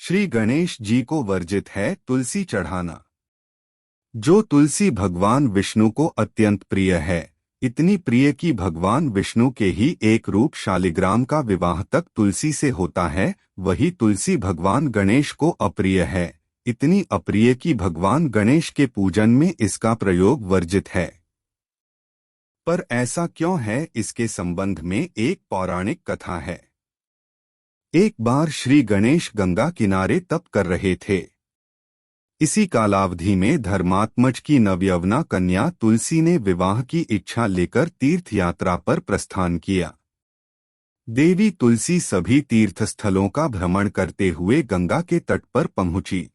श्री गणेश जी को वर्जित है तुलसी चढ़ाना। जो तुलसी भगवान विष्णु को अत्यंत प्रिय है, इतनी प्रिय कि भगवान विष्णु के ही एक रूप शालिग्राम का विवाह तक तुलसी से होता है, वही तुलसी भगवान गणेश को अप्रिय है, इतनी अप्रिय कि भगवान गणेश के पूजन में इसका प्रयोग वर्जित है। पर ऐसा क्यों है, इसके संबंध में एक पौराणिक कथा है। एक बार श्री गणेश गंगा किनारे तप कर रहे थे। इसी कालावधि में धर्मात्मज की नवयवना कन्या तुलसी ने विवाह की इच्छा लेकर तीर्थ यात्रा पर प्रस्थान किया। देवी तुलसी सभी तीर्थस्थलों का भ्रमण करते हुए गंगा के तट पर पहुंची।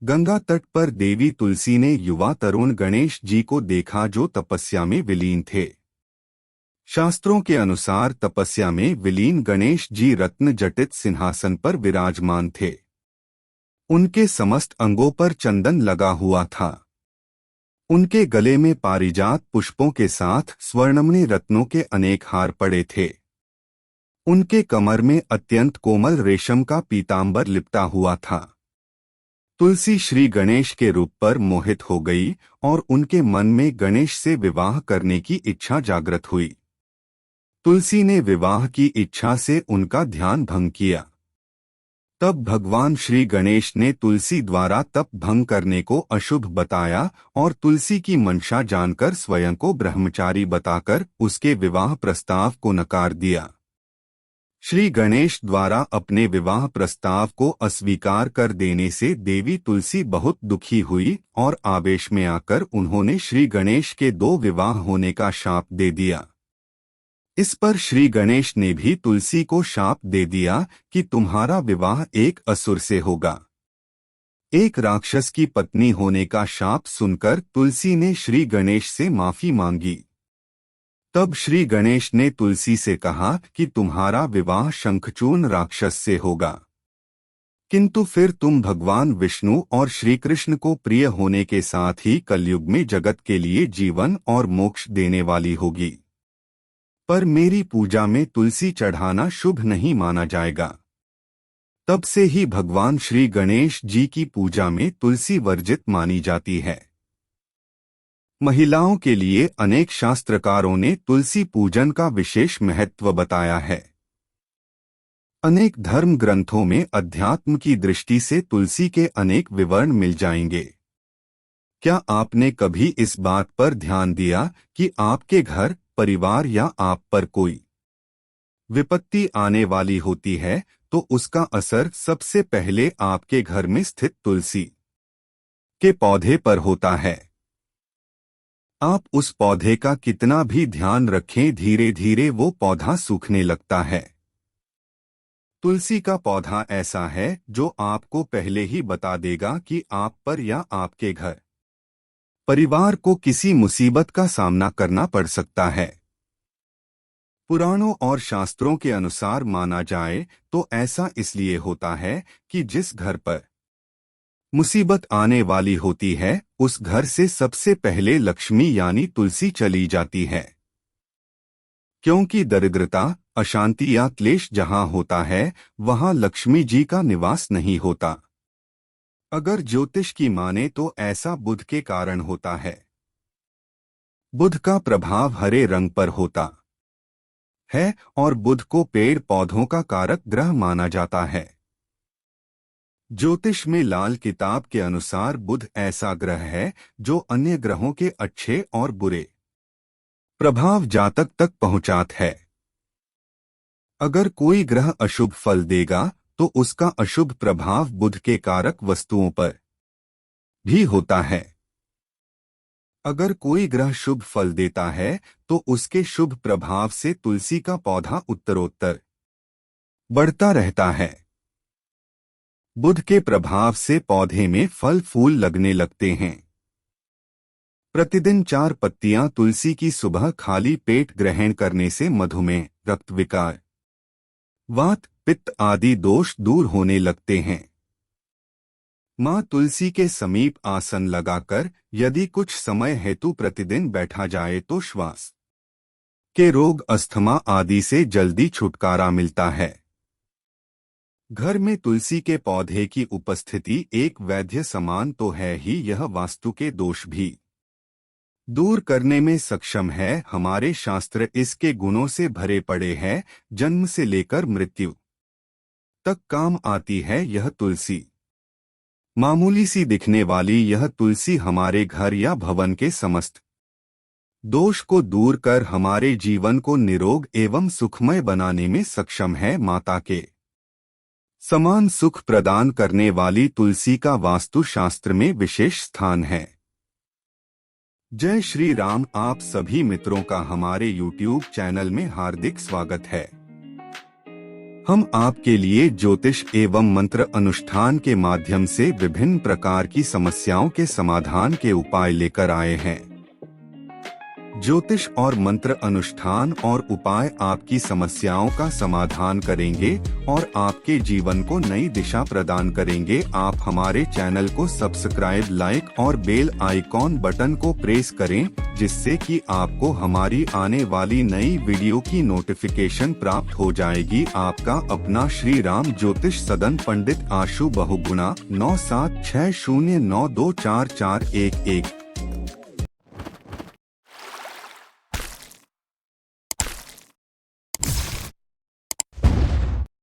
गंगा तट पर देवी तुलसी ने युवा तरुण गणेश जी को देखा, जो तपस्या में विलीन थे। शास्त्रों के अनुसार तपस्या में विलीन गणेश जी रत्न जटित सिंहासन पर विराजमान थे। उनके समस्त अंगों पर चंदन लगा हुआ था। उनके गले में पारिजात पुष्पों के साथ स्वर्णमणि रत्नों के अनेक हार पड़े थे। उनके कमर में अत्यंत कोमल रेशम का पीतांबर लिपटा हुआ था। तुलसी श्री गणेश के रूप पर मोहित हो गई और उनके मन में गणेश से विवाह करने की इच्छा जागृत हुई। तुलसी ने विवाह की इच्छा से उनका ध्यान भंग किया। तब भगवान श्री गणेश ने तुलसी द्वारा तप भंग करने को अशुभ बताया और तुलसी की मंशा जानकर स्वयं को ब्रह्मचारी बताकर उसके विवाह प्रस्ताव को नकार दिया। श्री गणेश द्वारा अपने विवाह प्रस्ताव को अस्वीकार कर देने से देवी तुलसी बहुत दुखी हुई और आवेश में आकर उन्होंने श्री गणेश के 2 विवाह होने का शाप दे दिया। इस पर श्री गणेश ने भी तुलसी को शाप दे दिया कि तुम्हारा विवाह एक असुर से होगा। एक राक्षस की पत्नी होने का शाप सुनकर तुलसी ने श्री गणेश से माफी मांगी। तब श्री गणेश ने तुलसी से कहा कि तुम्हारा विवाह शंखचूर्ण राक्षस से होगा, किंतु फिर तुम भगवान विष्णु और श्री कृष्ण को प्रिय होने के साथ ही कलयुग में जगत के लिए जीवन और मोक्ष देने वाली होगी। पर मेरी पूजा में तुलसी चढ़ाना शुभ नहीं माना जाएगा। तब से ही भगवान श्री गणेश जी की पूजा में तुलसी वर्जित मानी जाती है। महिलाओं के लिए अनेक शास्त्रकारों ने तुलसी पूजन का विशेष महत्व बताया है। अनेक धर्म ग्रंथों में अध्यात्म की दृष्टि से तुलसी के अनेक विवरण मिल जाएंगे। क्या आपने कभी इस बात पर ध्यान दिया कि आपके घर, परिवार या आप पर कोई विपत्ति आने वाली होती है तो उसका असर सबसे पहले आपके घर में स्थित तुलसी के पौधे पर होता है। आप उस पौधे का कितना भी ध्यान रखें, धीरे धीरे वो पौधा सूखने लगता है। तुलसी का पौधा ऐसा है जो आपको पहले ही बता देगा कि आप पर या आपके घर, परिवार को किसी मुसीबत का सामना करना पड़ सकता है। पुराणों और शास्त्रों के अनुसार माना जाए तो ऐसा इसलिए होता है कि जिस घर पर मुसीबत आने वाली होती है, उस घर से सबसे पहले लक्ष्मी यानी तुलसी चली जाती है। क्योंकि दरिद्रता, अशांति या क्लेश जहां होता है, वहां लक्ष्मी जी का निवास नहीं होता। अगर ज्योतिष की माने तो ऐसा बुध के कारण होता है। बुध का प्रभाव हरे रंग पर होता है और बुध को पेड़ पौधों का कारक ग्रह माना जाता है। ज्योतिष में लाल किताब के अनुसार बुध ऐसा ग्रह है जो अन्य ग्रहों के अच्छे और बुरे प्रभाव जातक तक पहुंचाता है। अगर कोई ग्रह अशुभ फल देगा तो उसका अशुभ प्रभाव बुध के कारक वस्तुओं पर भी होता है। अगर कोई ग्रह शुभ फल देता है तो उसके शुभ प्रभाव से तुलसी का पौधा उत्तरोत्तर बढ़ता रहता है। बुध के प्रभाव से पौधे में फल फूल लगने लगते हैं। प्रतिदिन 4 पत्तियां तुलसी की सुबह खाली पेट ग्रहण करने से मधुमेह, रक्त विकार, वात, पित्त आदि दोष दूर होने लगते हैं। मां तुलसी के समीप आसन लगाकर यदि कुछ समय हेतु प्रतिदिन बैठा जाए तो श्वास के रोग, अस्थमा आदि से जल्दी छुटकारा मिलता है। घर में तुलसी के पौधे की उपस्थिति एक वैद्य समान तो है ही, यह वास्तु के दोष भी दूर करने में सक्षम है। हमारे शास्त्र इसके गुणों से भरे पड़े हैं। जन्म से लेकर मृत्यु तक काम आती है यह तुलसी। मामूली सी दिखने वाली यह तुलसी हमारे घर या भवन के समस्त दोष को दूर कर हमारे जीवन को निरोग एवं सुखमय बनाने में सक्षम है। माता के समान सुख प्रदान करने वाली तुलसी का वास्तु शास्त्र में विशेष स्थान है। जय श्री राम। आप सभी मित्रों का हमारे YouTube चैनल में हार्दिक स्वागत है। हम आपके लिए ज्योतिष एवं मंत्र अनुष्ठान के माध्यम से विभिन्न प्रकार की समस्याओं के समाधान के उपाय लेकर आए हैं। ज्योतिष और मंत्र अनुष्ठान और उपाय आपकी समस्याओं का समाधान करेंगे और आपके जीवन को नई दिशा प्रदान करेंगे। आप हमारे चैनल को सब्सक्राइब, लाइक और बेल आइकॉन बटन को प्रेस करें, जिससे कि आपको हमारी आने वाली नई वीडियो की नोटिफिकेशन प्राप्त हो जाएगी। आपका अपना श्री राम ज्योतिष सदन, पंडित आशु बहुगुणा, 9760924411।